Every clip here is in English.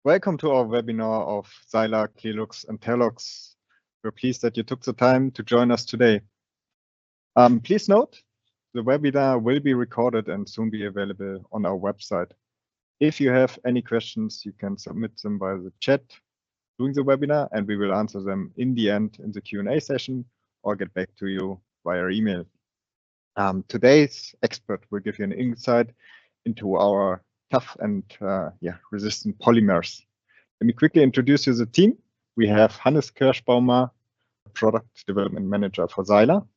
Welcome to our webinar of Zylar, Clearlux, and Terlux. We're pleased that you took the time to join us today. Please note, the webinar will be recorded and soon be available on our website. If you have any questions, you can submit them via the chat during the webinar, and we will answer them in the end in the Q&A session or get back to you via email. Today's expert will give you an insight into our tough and resistant polymers. Let me quickly introduce you the team. We have Hannes Kirschbaumer, Product Development Manager for Zylar.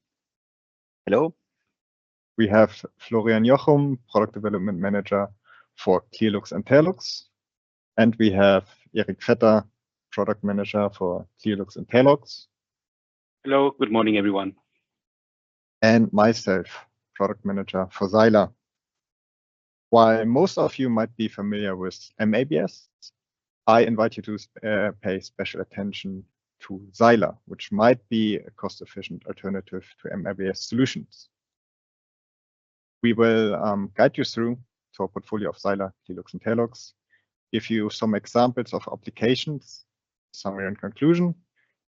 Hello. We have Florian Jochum, Product Development Manager for Clearlux and Terlux. And we have Erik Vetter, Product Manager for Clearlux and Terlux. Hello, good morning, everyone. And myself, Product Manager for Zylar. While most of you might be familiar with EMEA, I invite you to pay special attention to Zylar, which might be a cost-efficient alternative to EMEA solutions. We will guide you through to our portfolio of Zylar, Clearlux, and Terlux, give you some examples of applications, summary and conclusion,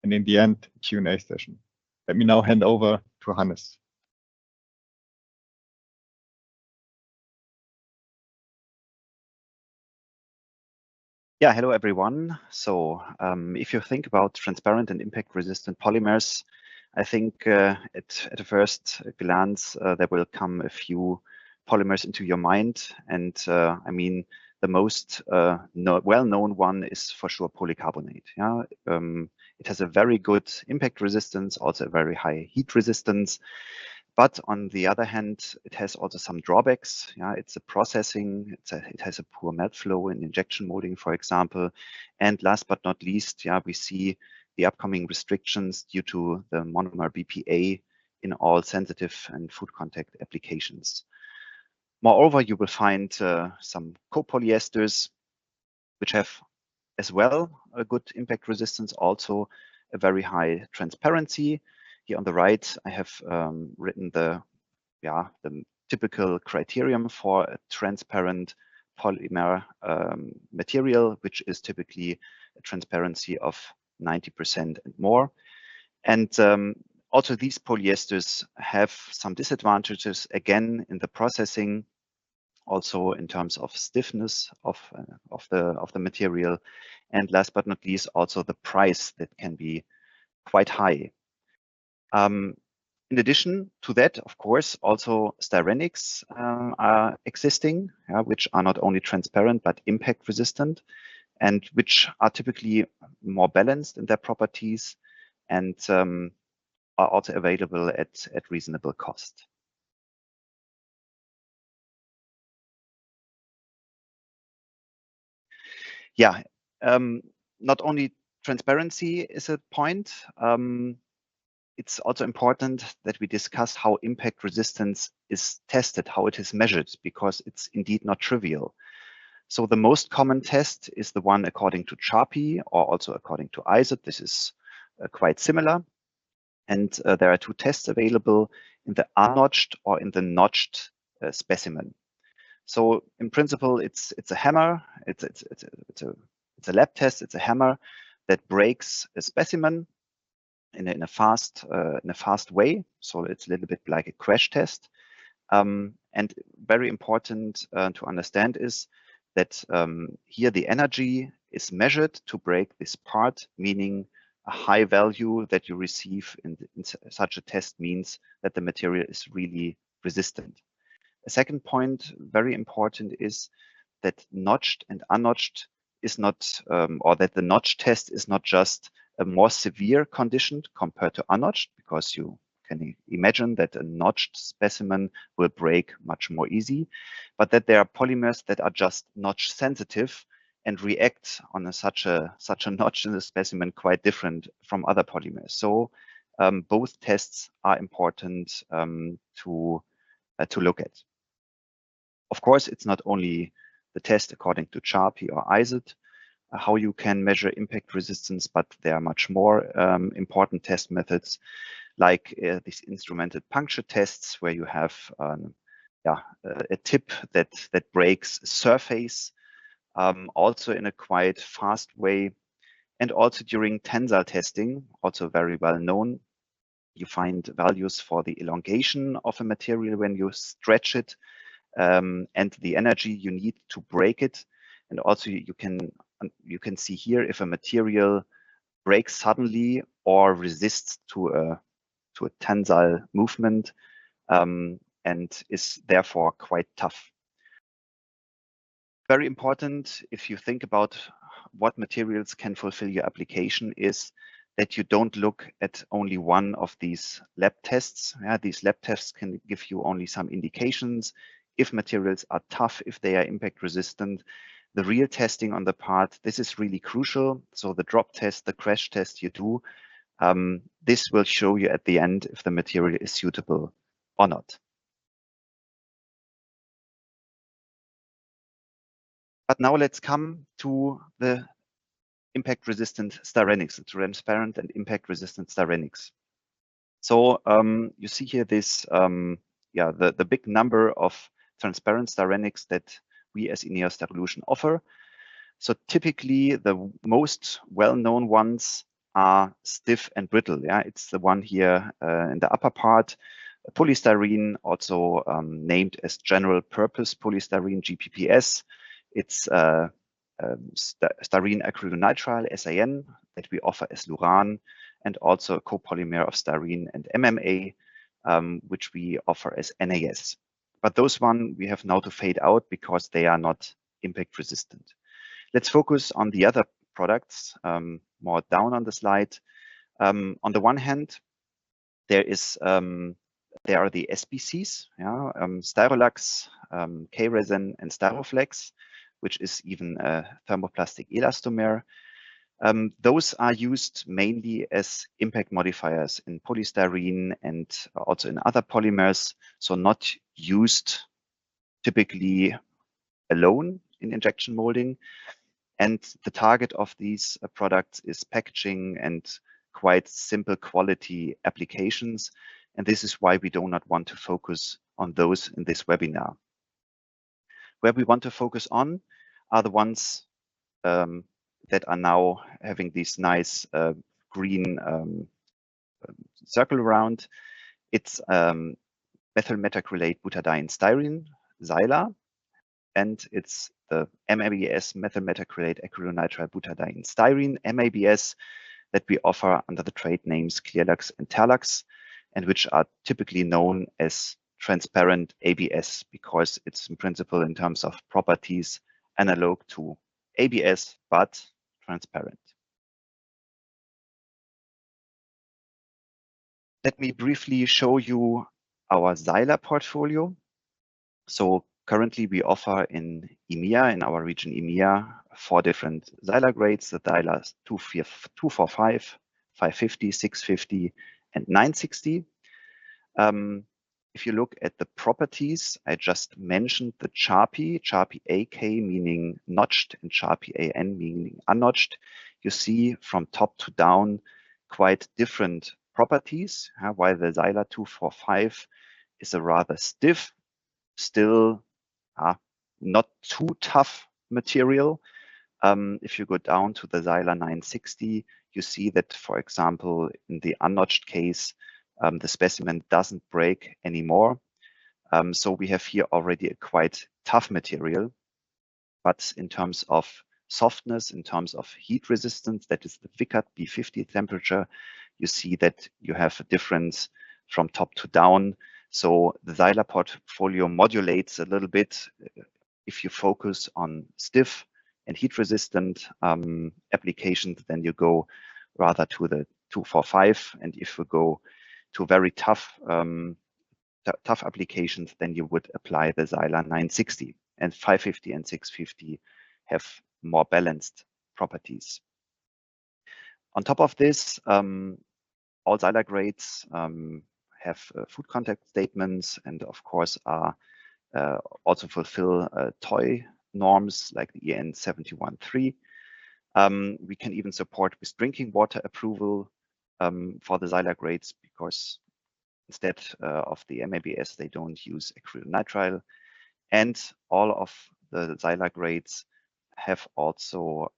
and in the end, Q&A session. Let me now hand over to Hannes. Yeah, hello everyone. So if you think about transparent and impact-resistant polymers, I think at a first glance there will come a few polymers into your mind, and I mean the most well-known one is for sure polycarbonate. Yeah, it has a very good impact resistance, also a very high heat resistance. But on the other hand, it has also some drawbacks. Yeah, it's a processing, it has a poor melt flow in injection molding, for example. And last but not least, yeah, we see the upcoming restrictions due to the monomer BPA in all sensitive and food contact applications. Moreover, you will find some copolyesters, which have as well a good impact resistance, also a very high transparency. Here on the right, I have written the typical criterion for a transparent polymer material, which is typically a transparency of 90% and more. And also these polyesters have some disadvantages, again, in the processing, also in terms of stiffness of the material. And last but not least, also the price that can be quite high. In addition to that, of course, also Styrenics are existing, which are not only transparent, but impact resistant, and which are typically more balanced in their properties and are also available at reasonable cost. Yeah, not only transparency is a point, it's also important that we discuss how impact resistance is tested, how it is measured, because it's indeed not trivial. So the most common test is the one according to Charpy or also according to ISOT. This is quite similar. And there are two tests available in the unnotched or in the notched specimen. So in principle, it's a hammer. It's a lab test. It's a hammer that breaks a specimen in a fast way. So it's a little bit like a crash test. And very important to understand is that here the energy is measured to break this part, meaning a high value that you receive in such a test means that the material is really resistant. A second point, very important, is that notched and unnotched is not, or that the notch test is not just a more severe condition compared to unnotched, because you can imagine that a notched specimen will break much more easy, but that there are polymers that are just notch sensitive and react on such a notch in the specimen quite different from other polymers. So both tests are important to look at. Of course, it's not only the test according to Charpy or ISOT, how you can measure impact resistance, but there are much more important test methods, like these instrumented puncture tests, where you have a tip that breaks surface also in a quite fast way. And also during tensile testing, also very well known, you find values for the elongation of a material when you stretch it, and the energy you need to break it. And also you can see here if a material breaks suddenly or resists to a tensile movement, and is therefore quite tough. Very important if you think about what materials can fulfill your application is that you don't look at only one of these lab tests. Yeah, these lab tests can give you only some indications if materials are tough, if they are impact resistant. The real testing on the part, this is really crucial. So the drop test, the crash test you do, this will show you at the end if the material is suitable or not. But now let's come to the impact-resistant Styrenics, the transparent and impact-resistant Styrenics. So you see here this, the big number of transparent Styrenics that we as EMEA Styrolution offer. So typically the most well-known ones are stiff and brittle. Yeah, it's the one here in the upper part. Polystyrene, also named as general purpose polystyrene, GPPS. It's styrene acrylonitrile, SAN, that we offer as Luran, and also a copolymer of styrene and MMA, which we offer as NAS. But those one we have now to fade out because they are not impact resistant. Let's focus on the other products more down on the slide. On the one hand, there are the SBCs, yeah, Styrolux, K-resin, and Styroflex, which is even a thermoplastic elastomer. Those are used mainly as impact modifiers in polystyrene and also in other polymers, so not used typically alone in injection molding. And the target of these products is packaging and quite simple quality applications. And this is why we do not want to focus on those in this webinar. Where we want to focus on are the ones that are now having this nice green circle around. It's methyl metacrylate butadiene styrene, Zylar, and it's the MABS, methyl metacrylate acrylonitrile butadiene styrene, MABS, that we offer under the trade names Clearlux and Terlux, and which are typically known as transparent ABS because it's in principle in terms of properties analog to ABS, but transparent. Let me briefly show you our Zylar portfolio. So currently we offer in EMEA, in our region EMEA, 4 different Zylar grades, the Zylar 245, 550, 650, and 960. If you look at the properties, I just mentioned the Sharpie AK meaning notched and Sharpie AN meaning unnotched. You see from top to down quite different properties, while the Zylar 245 is a rather stiff, still not too tough material. If you go down to the Zylar 960, you see that, for example, in the unnotched case, the specimen doesn't break anymore. So we have here already a quite tough material, but in terms of softness, in terms of heat resistance, that is the Vickert B50 temperature, you see that you have a difference from top to down. So the Zylar portfolio modulates a little bit. If you focus on stiff and heat resistant applications, then you go rather to the 245. And if you go to very tough applications, then you would apply the Zylar 960. And 550 and 650 have more balanced properties. On top of this, all Zylar grades have food contact statements and of course are also fulfill toy norms like the EN 713. We can even support with drinking water approval for the Zylar grades because instead of the MABS, they don't use acrylonitrile. And all of the Zylar grades have also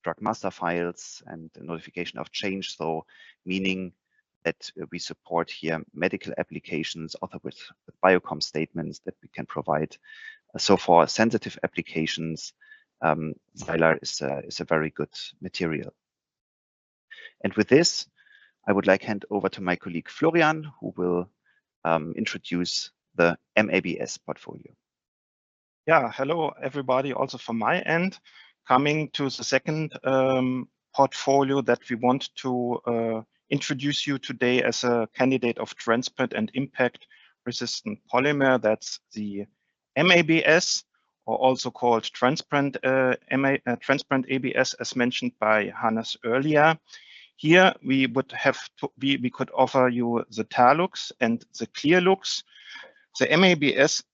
drug master files and notification of change, so meaning that we support here medical applications, also with biocom statements that we can provide. So for sensitive applications, Zylar is a very good material. And with this, I would like to hand over to my colleague Florian, who will introduce the MABS portfolio. Yeah, hello everybody, also from my end. Coming to the second portfolio that we want to introduce you today as a candidate of transparent and impact resistant polymer. That's the MABS, or also called transparent ABS, as mentioned by Hannes earlier. Here we would have we could offer you the Terlux and the Clearlux. The MABS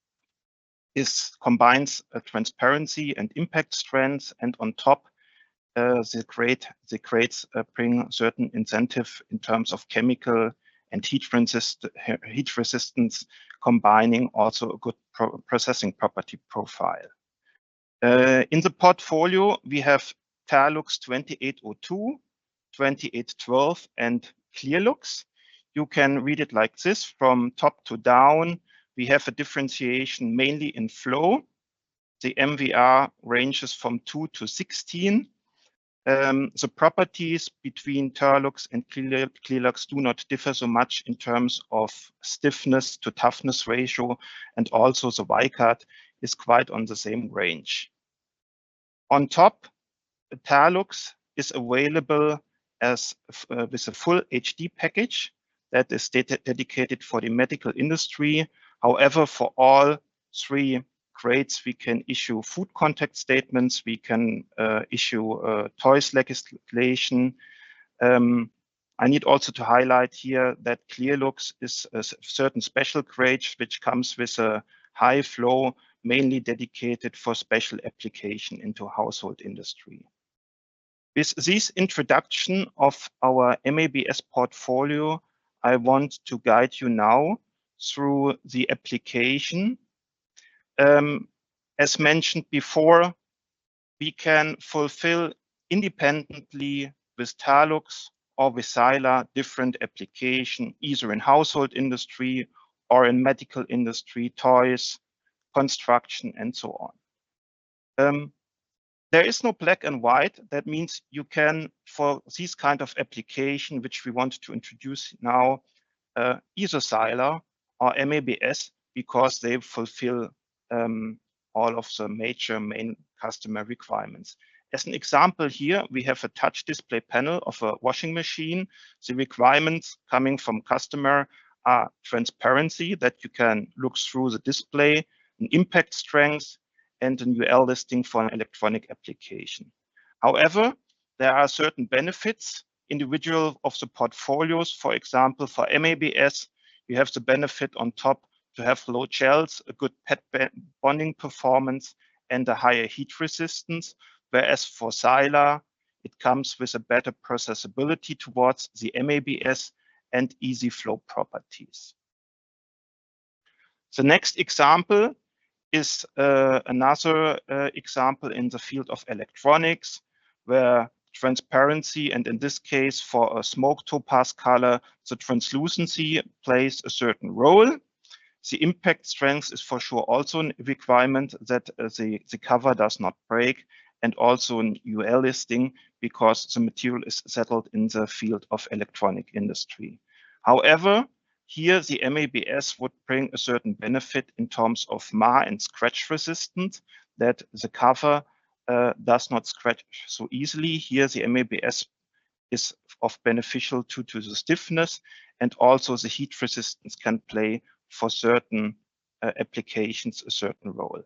combines transparency and impact strengths, and on top, the crates bring certain incentive in terms of chemical and heat resistance, combining also a good processing property profile. In the portfolio, we have Terlux 2802, 2812, and Clearlux. You can read it like this from top to down. We have a differentiation mainly in flow. The MVR ranges from 2 to 16. The properties between Terlux and Clearlux do not differ so much in terms of stiffness to toughness ratio, and also the Y-cut is quite on the same range. On top, Terlux is available as with a full HD package that is dedicated for the medical industry. However, for all three grades, we can issue food contact statements, we can issue toys legislation. I need also to highlight here that Clearlux is a certain special grade which comes with a high flow, mainly dedicated for special application into household industry. With this introduction of our MABS portfolio, I want to guide you now through the application. As mentioned before, we can fulfill independently with Terlux or with Zylar different application, either in household industry or in medical industry, toys, construction, and so on. There is no black and white. That means you can, for this kind of application, which we want to introduce now, either Zylar or MABS, because they fulfill all of the major main customer requirements. As an example here, we have a touch display panel of a washing machine. The requirements coming from customer are transparency, that you can look through the display, an impact strength, and an UL listing for an electronic application. However, there are certain benefits individual of the portfolios. For example, for MABS, you have the benefit on top to have low gels, a good pet bonding performance, and a higher heat resistance. Whereas for Zylar, it comes with a better processability towards the MABS and easy flow properties. The next example is another example in the field of electronics, where transparency, and in this case for a smoke topaz color, the translucency plays a certain role. The impact strength is for sure also a requirement, that the cover does not break, and also an UL listing, because the material is settled in the field of electronic industry. However, here the MABS would bring a certain benefit in terms of MA and scratch resistance, that the cover does not scratch so easily. Here the MABS is of beneficial to the stiffness, and also the heat resistance can play for certain applications a certain role.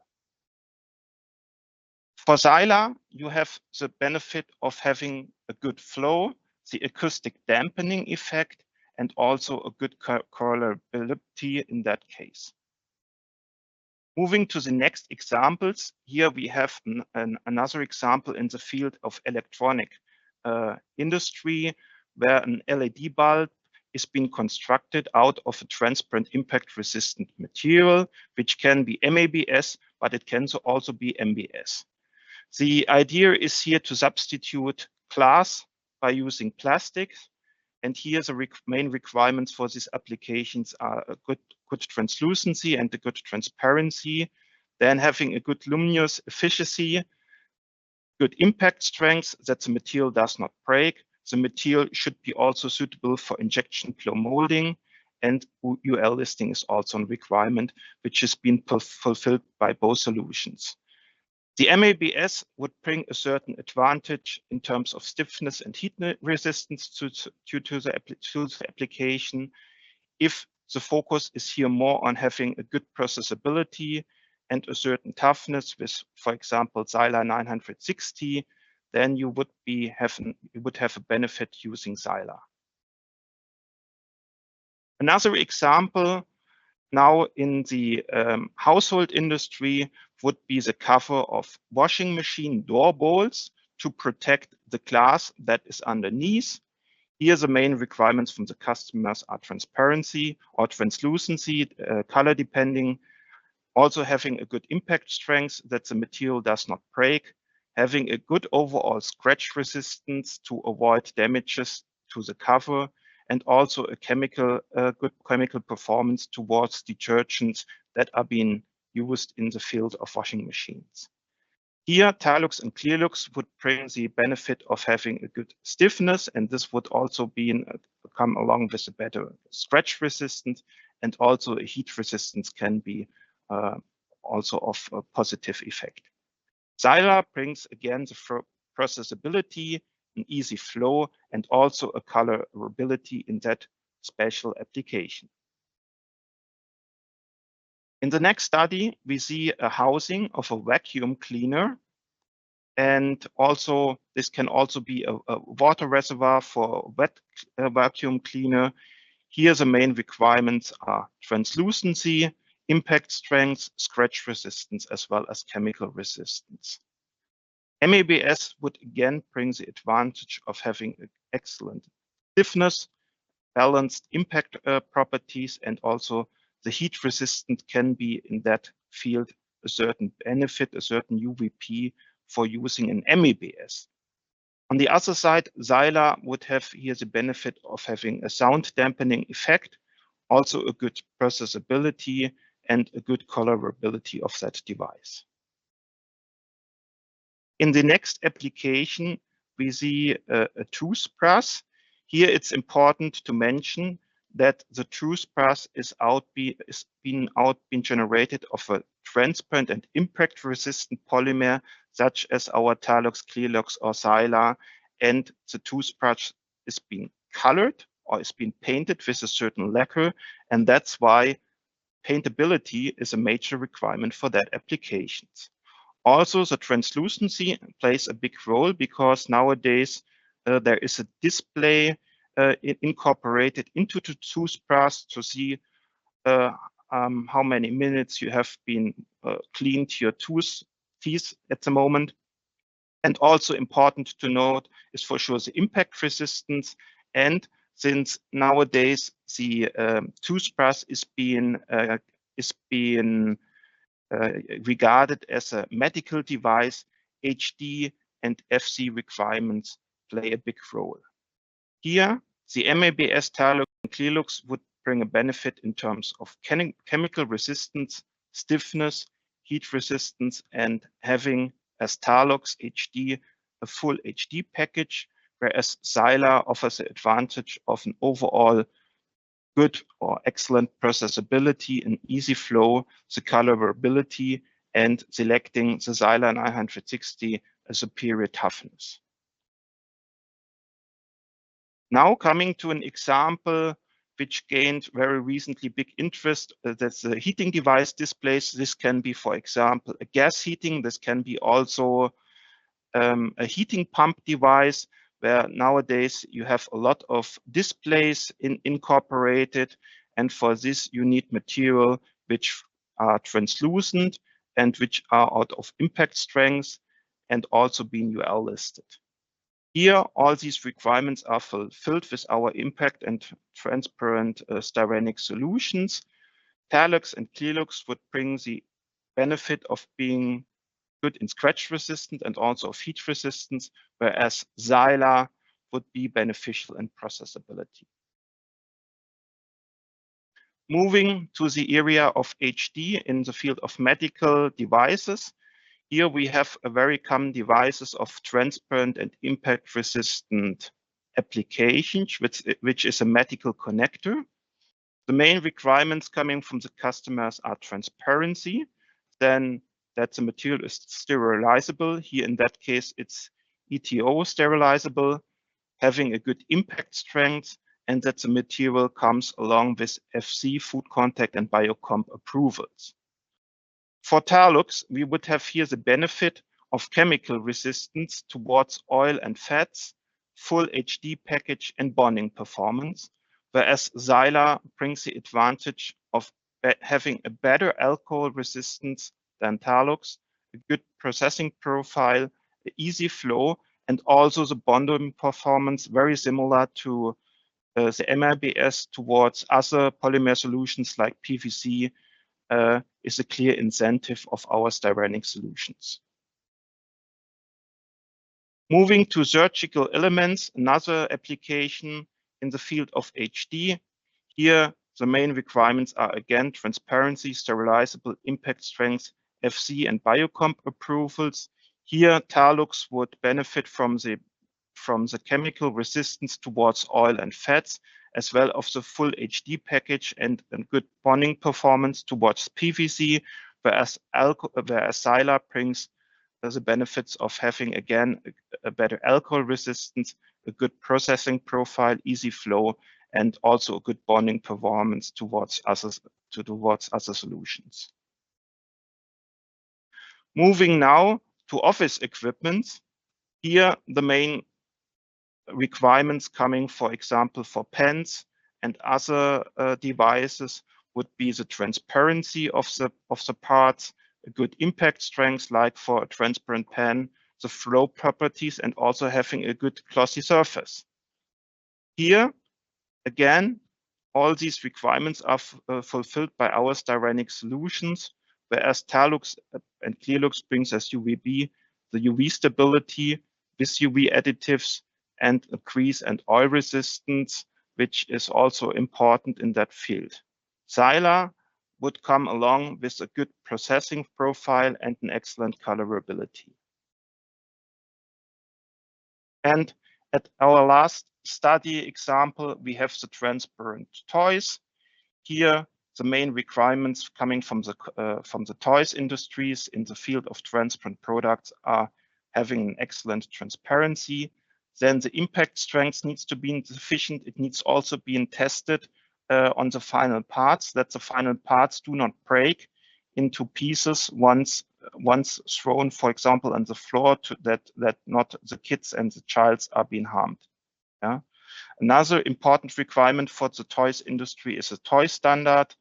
For Zylar, you have the benefit of having a good flow, the acoustic dampening effect, and also a good correlability in that case. Moving to the next examples, here we have another example in the field of electronic industry, where an LED bulb is being constructed out of a transparent impact resistant material, which can be MABS, but it can also be MBS. The idea is here to substitute glass by using plastics. And here the main requirements for these applications are a good translucency and a good transparency, then having a good luminous efficiency, good impact strength that the material does not break. The material should be also suitable for injection flow molding, and UL listing is also a requirement which has been fulfilled by both solutions. The MABS would bring a certain advantage in terms of stiffness and heat resistance due to the application, if the focus is here more on having a good processability and a certain toughness with, for example, Zylar 960, then you would have a benefit using Zylar. Another example now in the household industry would be the cover of washing machine door bowls to protect the glass that is underneath. Here, the main requirements from the customers are transparency or translucency, color depending, also having a good impact strength that the material does not break, having a good overall scratch resistance to avoid damages to the cover, and also a good chemical performance towards detergents that are being used in the field of washing machines. Here, Terlux and Clearlux would bring the benefit of having a good stiffness, and this would also come along with a better scratch resistance, and also a heat resistance can be also of a positive effect. Zylar brings again the processability, an easy flow, and also a colorability in that special application. In the next study, we see a housing of a vacuum cleaner. And also, this can also be a water reservoir for wet vacuum cleaner. Here, the main requirements are translucency, impact strength, scratch resistance, as well as chemical resistance. MABS would again bring the advantage of having excellent stiffness, balanced impact properties, and also the heat resistant can be in that field a certain benefit, a certain UVP for using an MABS. On the other side, Zylar would have here the benefit of having a sound dampening effect, also a good processability and a good colorability of that device. In the next application, we see a toothbrush. Here it's important to mention that the toothbrush is being generated of a transparent and impact resistant polymer, such as our Terlux, Clearlux, or Zylar, and the toothbrush is being colored or is being painted with a certain lacquer, and that's why paintability is a major requirement for that applications. Also, the translucency plays a big role because nowadays there is a display incorporated into the toothbrush to see how many minutes you have been cleaned your teeth at the moment. And also important to note is for sure the impact resistance. And since nowadays the toothbrush is being regarded as a medical device, HD and FC requirements play a big role. Here, the MABS, Terlux, and Clearlux would bring a benefit in terms of chemical resistance, stiffness, heat resistance, and having as Terlux HD a full HD package, whereas Zylar offers the advantage of an overall good or excellent processability and easy flow, the colorability, and selecting the Zylar 960 a superior toughness. Now coming to an example which gained very recently big interest, that's the heating device displays. This can be, for example, a gas heating. This can be also a heating pump device, where nowadays you have a lot of displays incorporated. And for this, you need material which are translucent and which are out of impact strength and also being UL listed. Here, all these requirements are fulfilled with our impact and transparent Styrenics solutions. Terlux and Clearlux would bring the benefit of being good in scratch resistant and also of heat resistance, whereas Zylar would be beneficial in processability. Moving to the area of HD in the field of medical devices, here we have a very common devices of transparent and impact resistant applications, which is a medical connector. The main requirements coming from the customers are transparency, then that the material is sterilizable. Here in that case, it's ETO sterilizable, having a good impact strength, and that the material comes along with FC, food contact, and biocomp approvals. For Terlux, we would have here the benefit of chemical resistance towards oil and fats, full HD package, and bonding performance, whereas Zylar brings the advantage of having a better alcohol resistance than Terlux, a good processing profile, easy flow, and also the bonding performance very similar to the MEBS towards other polymer solutions like PVC is a clear incentive of our Styrenics solutions. Moving to surgical elements, another application in the field of HD. Here, the main requirements are again transparency, sterilizable, impact strength, FC, and biocomp approvals. Here, Terlux would benefit from the chemical resistance towards oil and fats, as well as the full HD package and good bonding performance towards PVC, whereas Zylar brings the benefits of having, again, a better alcohol resistance, a good processing profile, easy flow, and also a good bonding performance towards other solutions. Moving now to office equipment. Here, the main requirements coming, for example, for pens and other devices would be the transparency of the parts, a good impact strength, like for a transparent pen, the flow properties, and also having a good glossy surface. Here, again, all these requirements are fulfilled by our Styrenics solutions, whereas Terlux and Clearlux brings as UVB the UV stability with UV additives and grease and oil resistance, which is also important in that field. Zylar would come along with a good processing profile and an excellent colorability. And at our last study example, we have the transparent toys. Here, the main requirements coming from the toys industries in the field of transparent products are having an excellent transparency. Then the impact strength needs to be sufficient. It needs also being tested on the final parts, that the final parts do not break into pieces once thrown, for example, on the floor, that not the kids and the childs are being harmed. Yeah. Another important requirement for the toys industry is a toy standard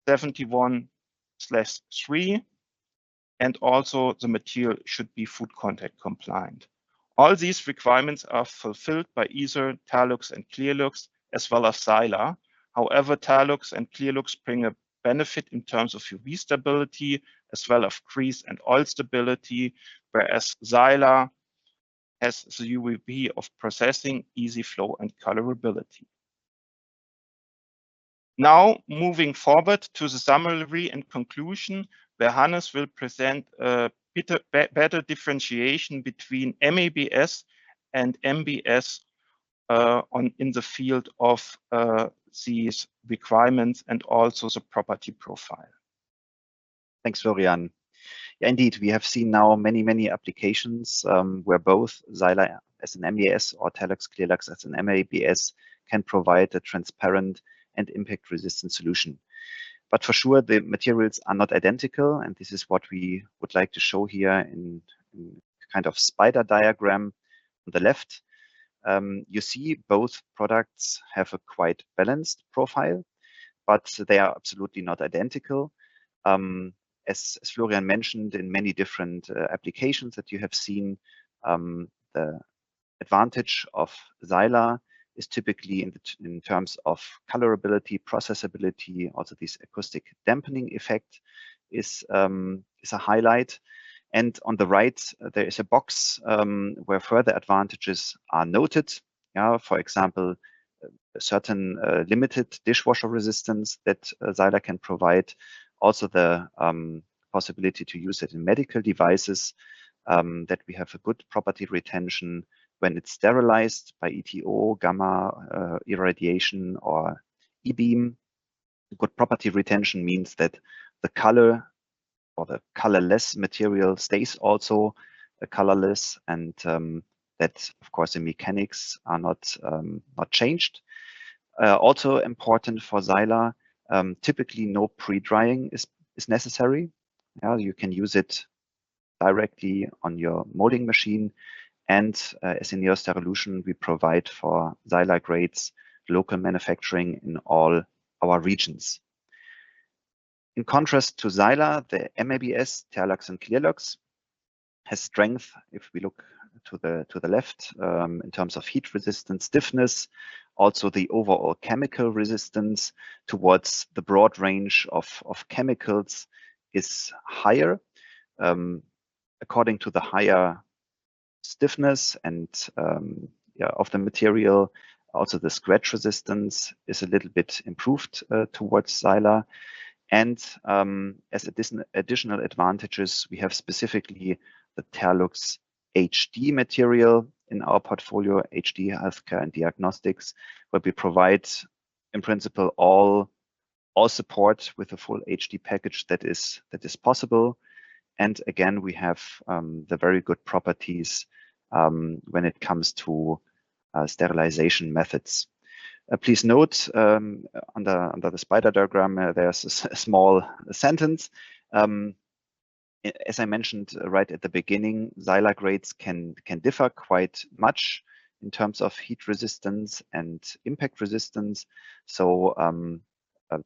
71/3, and also the material should be food contact compliant. All these requirements are fulfilled by either Terlux and Clearlux as well as Zylar. However, Terlux and Clearlux bring a benefit in terms of UV stability as well as grease and oil stability, whereas Zylar has the UVB of processing, easy flow, and colorability. Now, moving forward to the summary and conclusion, where Hannes will present a better differentiation between MEBS and MBS in the field of these requirements and also the property profile. Thanks, Florian. Yeah, indeed, we have seen now many applications where both Zylar as an MES or Terlux Clearlux as an MEBS can provide a transparent and impact-resistant solution. But for sure, the materials are not identical, and this is what we would like to show here in kind of spider diagram on the left. You see both products have a quite balanced profile, but they are absolutely not identical. As Florian mentioned, in many different applications that you have seen, the advantage of Zylar is typically in terms of colorability, processability, also this acoustic dampening effect is a highlight. And on the right, there is a box where further advantages are noted. Yeah, for example, a certain limited dishwasher resistance that Zylar can provide. Also the possibility to use it in medical devices, that we have a good property retention when it's sterilized by ETO, gamma irradiation, or E-beam. Good property retention means that the color or the colorless material stays also colorless, and that, of course, the mechanics are not changed. Also important for Zylar, typically no pre-drying is necessary. Yeah, you can use it directly on your molding machine. And as in Neosterilution, we provide for Zylar grades local manufacturing in all our regions. In contrast to Zylar, the MEBS, Terlux, and Clearlux has strength, if we look to the left, in terms of heat resistance, stiffness, also the overall chemical resistance towards the broad range of chemicals is higher. According to the higher stiffness and of the material, also the scratch resistance is a little bit improved towards Zylar. And as additional advantages, we have specifically the Terlux HD material in our portfolio, HD Healthcare and Diagnostics, where we provide, in principle, all support with a full HD package that is possible. And again, we have the very good properties when it comes to sterilization methods. Please note under the spider diagram, there's a small sentence. As I mentioned right at the beginning, Zylar grades can differ quite much in terms of heat resistance and impact resistance. So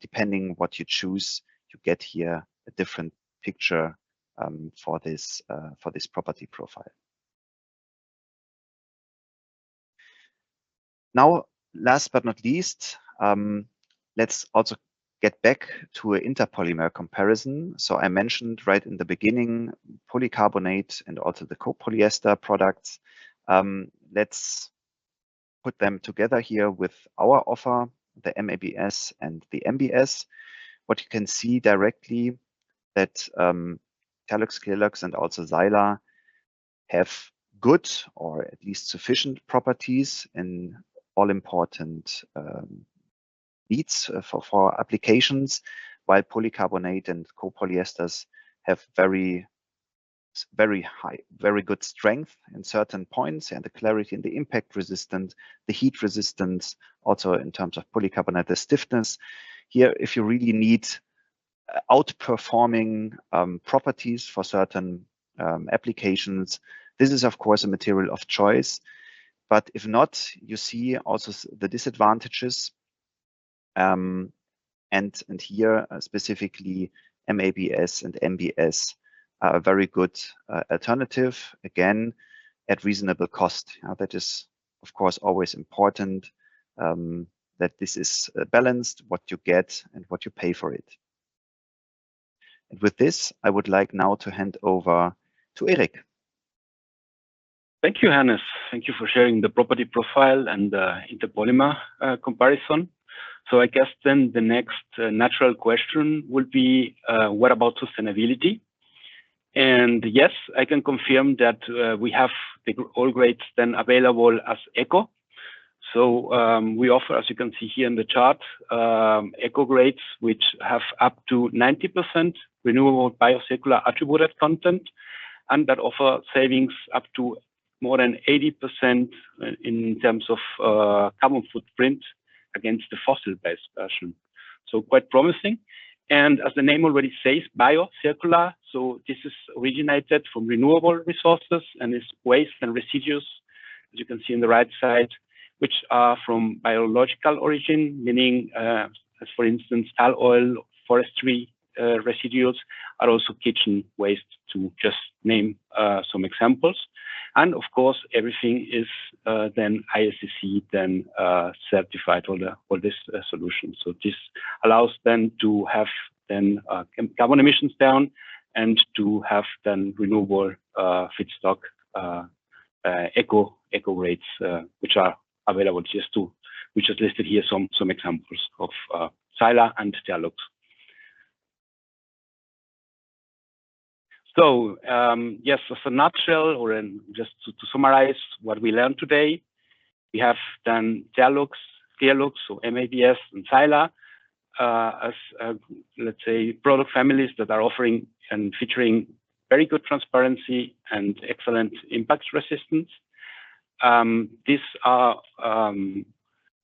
depending what you choose, you get here a different picture for this property profile. Now, last but not least, let's also get back to an interpolymer comparison. So I mentioned right in the beginning, polycarbonate and also the copolyester products. Let's put them together here with our offer, the MEBS and the MBS. What you can see directly that Terlux, Clearlux, and also Zylar have good or at least sufficient properties in all important needs for applications, while polycarbonate and copolyesters have very high, very good strength in certain points, and the clarity and the impact resistance, the heat resistance, also in terms of polycarbonate, the stiffness. Here, if you really need outperforming properties for certain applications, this is of course a material of choice. But if not, you see also the disadvantages. And here specifically MEBS and MBS are a very good alternative, again, at reasonable cost. That is, of course, always important, that this is balanced, what you get and what you pay for it. And with this, I would like now to hand over to Erik. Thank you, Hannes. Thank you for sharing the property profile and the interpolymer comparison. So I guess then the next natural question will be, what about sustainability? And yes, I can confirm that we have all grades then available as eco. So we offer, as you can see here in the chart, eco grades, which have up to 90% renewable biocircular attributed content, and that offer savings up to more than 80% in terms of carbon footprint against the fossil-based version. So quite promising. And as the name already says, biocircular, so this is originated from renewable resources and is waste and residues, as you can see on the right side, which are from biological origin, meaning, as for instance, tall oil, forestry residues, are also kitchen waste, to just name some examples. And of course, everything is then ISCC then certified, all this solution. So this allows then to have then carbon emissions down and to have then renewable feedstock eco rates, which are available. We just listed here some examples of Zylar and Terlux. So yes, as a nutshell, or just to summarize what we learned today, we have then Terlux, Clearlux, so MEBS and Zylar as let's say product families that are offering and featuring very good transparency and excellent impact resistance. These are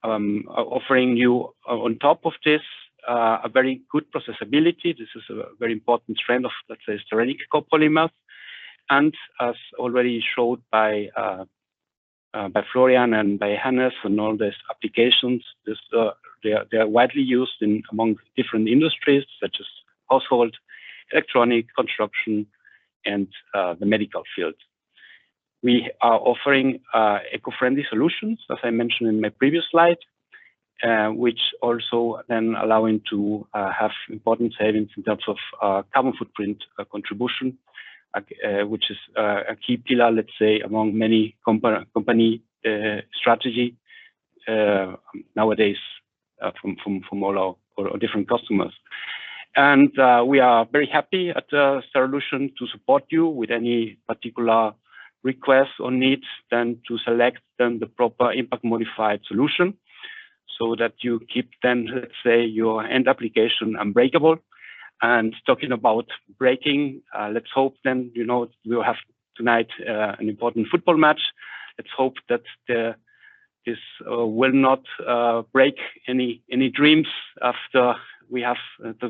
offering you on top of this a very good processability. This is a very important strength of, let's say, Styrenic copolymers. And as already showed by Florian and by Hannes and all these applications, they are widely used among different industries such as household, electronic, construction, and the medical field. We are offering eco-friendly solutions, as I mentioned in my previous slide, which also then allowing to have important savings in terms of carbon footprint contribution, which is a key pillar, let's say, among many company strategy nowadays from all our different customers. And we are very happy at Styrolution to support you with any particular requests or needs, then to select then the proper impact modified solution, so that you keep then, let's say, your end application unbreakable. And talking about breaking, let's hope then, you know, we'll have tonight an important football match. Let's hope that this will not break any dreams after we have after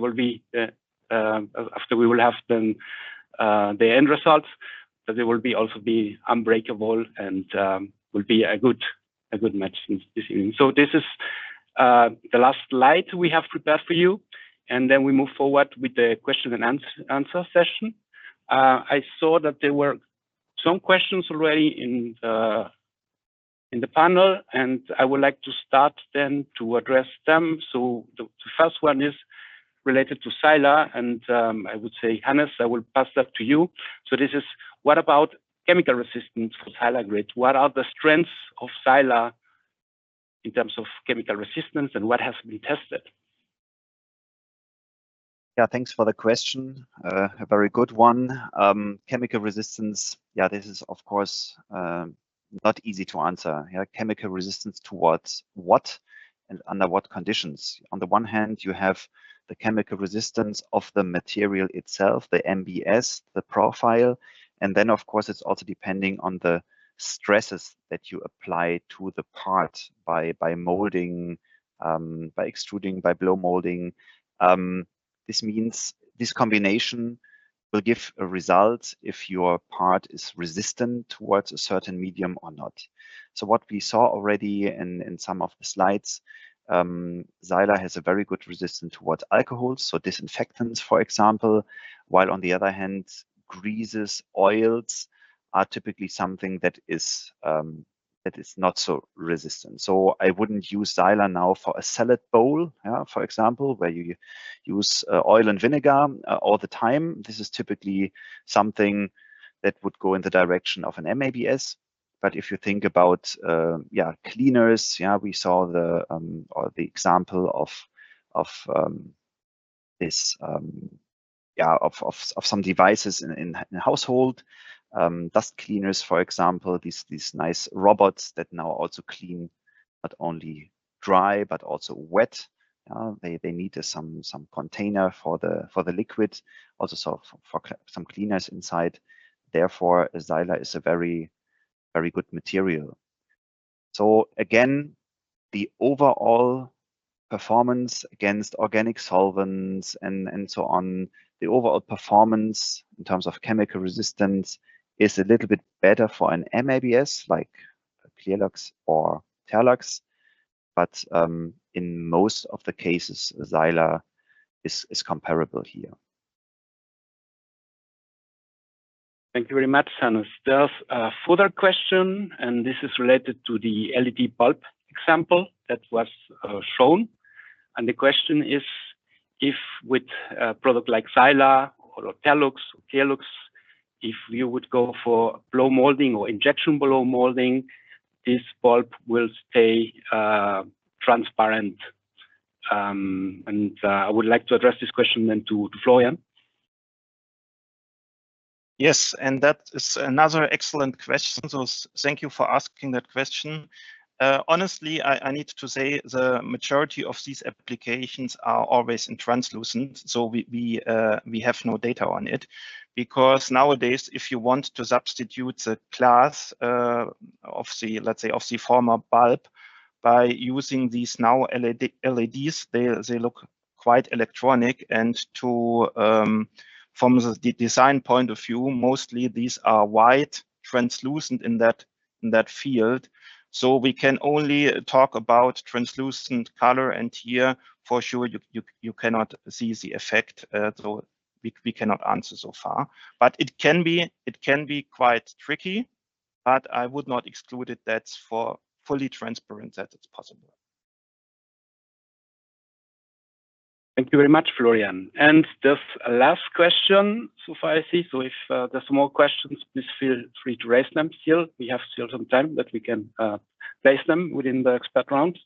we will have then the end results. That they will also be unbreakable and will be a good match this evening. So this is the last slide we have prepared for you, and then we move forward with the question and answer session. I saw that there were some questions already in the panel, and I would like to start then to address them. So the first one is related to Zylar, and I would say, Hannes, I will pass that to you. So this is, what about chemical resistance for Zylar grade? What are the strengths of Zylar in terms of chemical resistance, and what has been tested? Yeah, thanks for the question. A very good one. Chemical resistance, yeah, this is of course not easy to answer. Yeah, chemical resistance towards what and under what conditions? On the one hand, you have the chemical resistance of the material itself, the MBS, the profile, and then of course it's also depending on the stresses that you apply to the part by molding, by extruding, by blow molding. This means this combination will give a result if your part is resistant towards a certain medium or not. So what we saw already in some of the slides, Zylar has a very good resistance towards alcohols, so disinfectants, for example, while on the other hand, greases, oils are typically something that is not so resistant. So I wouldn't use Zylar now for a salad bowl, yeah, for example, where you use oil and vinegar all the time. This is typically something that would go in the direction of an MEBS. But if you think about cleaners, yeah, we saw the example of some devices in household. Dust cleaners, for example, these nice robots that now also clean not only dry but also wet. They need some container for the liquid, also so for some cleaners inside. Therefore, Zylar is a very good material. So again, the overall performance against organic solvents and so on, the overall performance in terms of chemical resistance is a little bit better for an MEBS like Clearlux or Terlux, but in most of the cases, Zylar is comparable here. Thank you very much, Hannes. There's a further question, and this is related to the LED bulb example that was shown. And the question is, if with a product like Zylar or Terlux or Clearlux. If you would go for blow molding or injection blow molding, this bulb will stay transparent. I would like to address this question then to Florian. Yes, and that is another excellent question. So thank you for asking that question. Honestly, I need to say the majority of these applications are always in translucent, so we have no data on it, because nowadays, if you want to substitute the glass of the, let's say, of the former bulb by using these now LEDs, they look quite electronic, and to from the design point of view, mostly these are white, translucent in that field. So we can only talk about translucent color, and here for sure you cannot see the effect. So we cannot answer so far. But it can be quite tricky. But I would not exclude it. That's for fully transparent that it's possible. Thank you very much, Florian. And there's a last question, so far I see. So if there's more questions, please feel free to raise them still. We have still some time that we can place them within the expert round.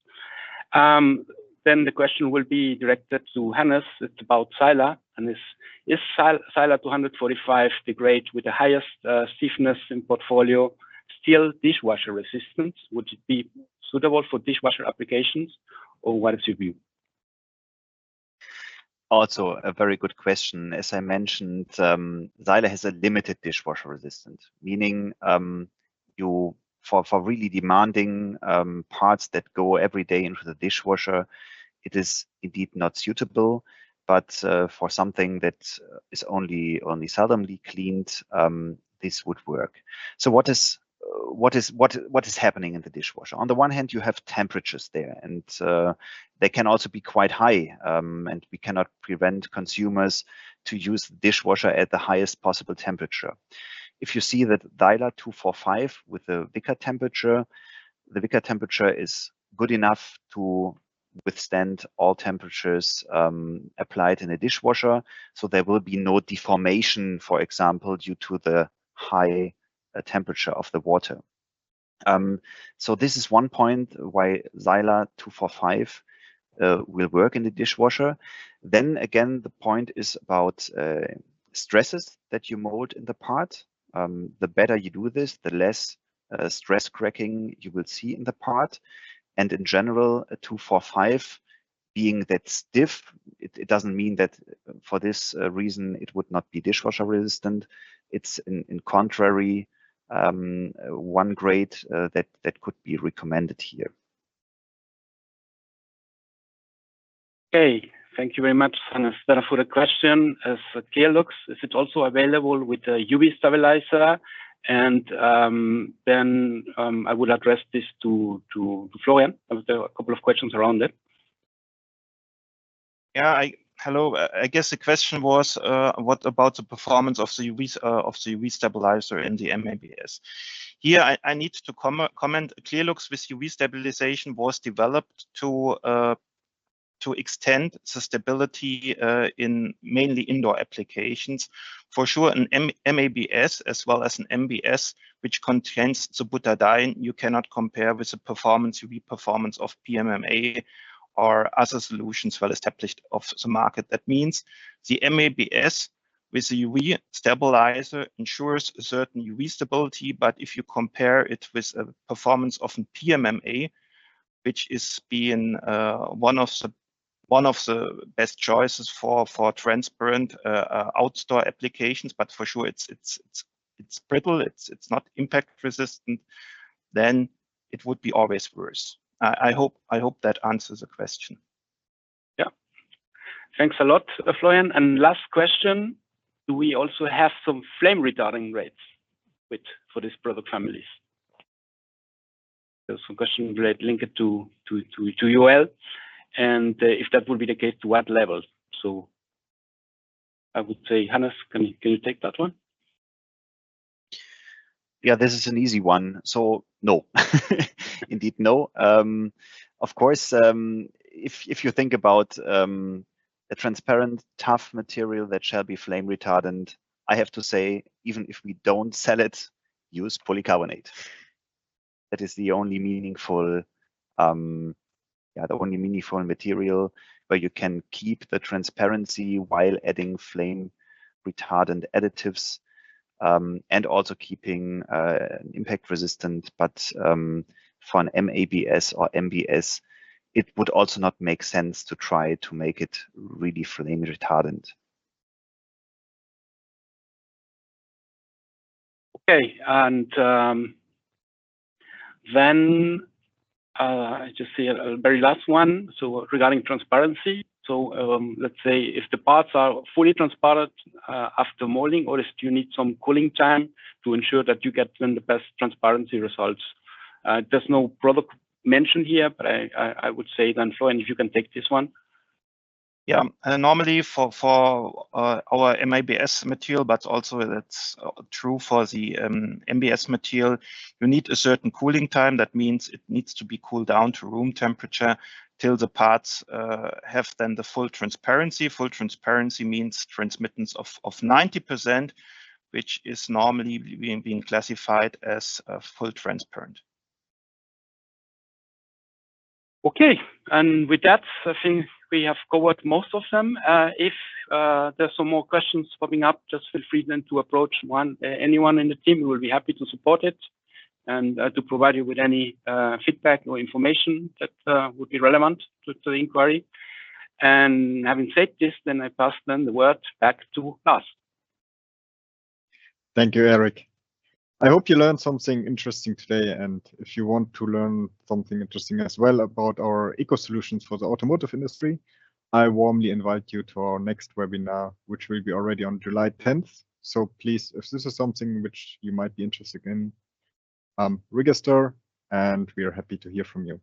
Then the question will be directed to Hannes. It's about Zylar. And is Zylar 245, the grade with the highest stiffness in portfolio, still dishwasher resistant? Would it be suitable for dishwasher applications, or what is your view? Also a very good question. As I mentioned, Zylar has a limited dishwasher resistance, meaning for really demanding parts that go every day into the dishwasher, it is indeed not suitable. But for something that is only seldomly cleaned, this would work. So what is happening in the dishwasher? On the one hand, you have temperatures there, and they can also be quite high, and we cannot prevent consumers to use the dishwasher at the highest possible temperature. If you see that Zylar 245 with the Vickers temperature, the Vickers temperature is good enough to withstand all temperatures applied in a dishwasher, so there will be no deformation, for example, due to the high temperature of the water. So this is one point why Zylar 245 will work in the dishwasher. Then again, the point is about stresses that you mold in the part. The better you do this, the less stress cracking you will see in the part. And in general, a 245 being that stiff, it doesn't mean that for this reason it would not be dishwasher resistant. It's in contrary one grade that could be recommended here. Okay, thank you very much, Hannes. Then for the question, as Clearlux, is it also available with a UV stabilizer? And then I would address this to Florian. There are a couple of questions around it. Yeah, hello. I guess the question was, what about the performance of the UV stabilizer in the MEBS? Here, I need to comment. Clearlux with UV stabilization was developed to extend the stability in mainly indoor applications. For sure, an MEBS as well as an MBS, which contains the butadiene, you cannot compare with the UV performance of PMMA or other solutions well established of the market. That means the MEBS with the UV stabilizer ensures a certain UV stability, but if you compare it with a performance of an PMMA, which is being one of the best choices for transparent outdoor applications, but for sure it's brittle, it's not impact resistant, then it would be always worse. I hope that answers the question. Yeah, thanks a lot, Florian. And last question: do we also have some flame retarding rates for these product families? There's some question linked to UL. And if that would be the case, to what level? So I would say, Hannes, can you take that one? Yeah, this is an easy one. So no, indeed no. Of course, if you think about a transparent, tough material that shall be flame retardant. I have to say, even if we don't sell it, use polycarbonate. That is the only meaningful, the only meaningful material where you can keep the transparency while adding flame retardant additives, and also keeping impact resistant. But for an MABS or MBS, it would also not make sense to try to make it really flame retardant. Okay, and then I just see a very last one. So regarding transparency, so let's say if the parts are fully transparent after molding, or do you need some cooling time to ensure that you get then the best transparency results? There's no product mentioned here, but I would say then, Florian, if you can take this one. Yeah, normally for our MABS material, but also that's true for the MBS material, you need a certain cooling time. That means it needs to be cooled down to room temperature till the parts have then the full transparency. Full transparency means transmittance of 90%, which is normally being classified as full transparent. Okay, and with that, I think we have covered most of them. If there's some more questions popping up, just feel free then to approach anyone in the team. We will be happy to support it and to provide you with any feedback or information that would be relevant to the inquiry. And having said this, then I pass then the word back to Lars. Thank you, Eric. I hope you learned something interesting today, and if you want to learn something interesting as well about our eco solutions for the automotive industry, I warmly invite you to our next webinar, which will be already on July 10th. So please, if this is something which you might be interested in, register, and we are happy to hear from you.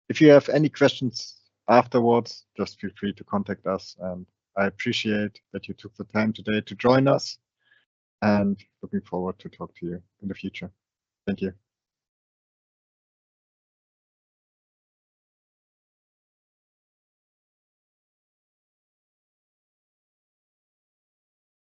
If you have any questions afterwards, just feel free to contact us, and I appreciate that you took the time today to join us. And looking forward to talk to you in the future. Thank you.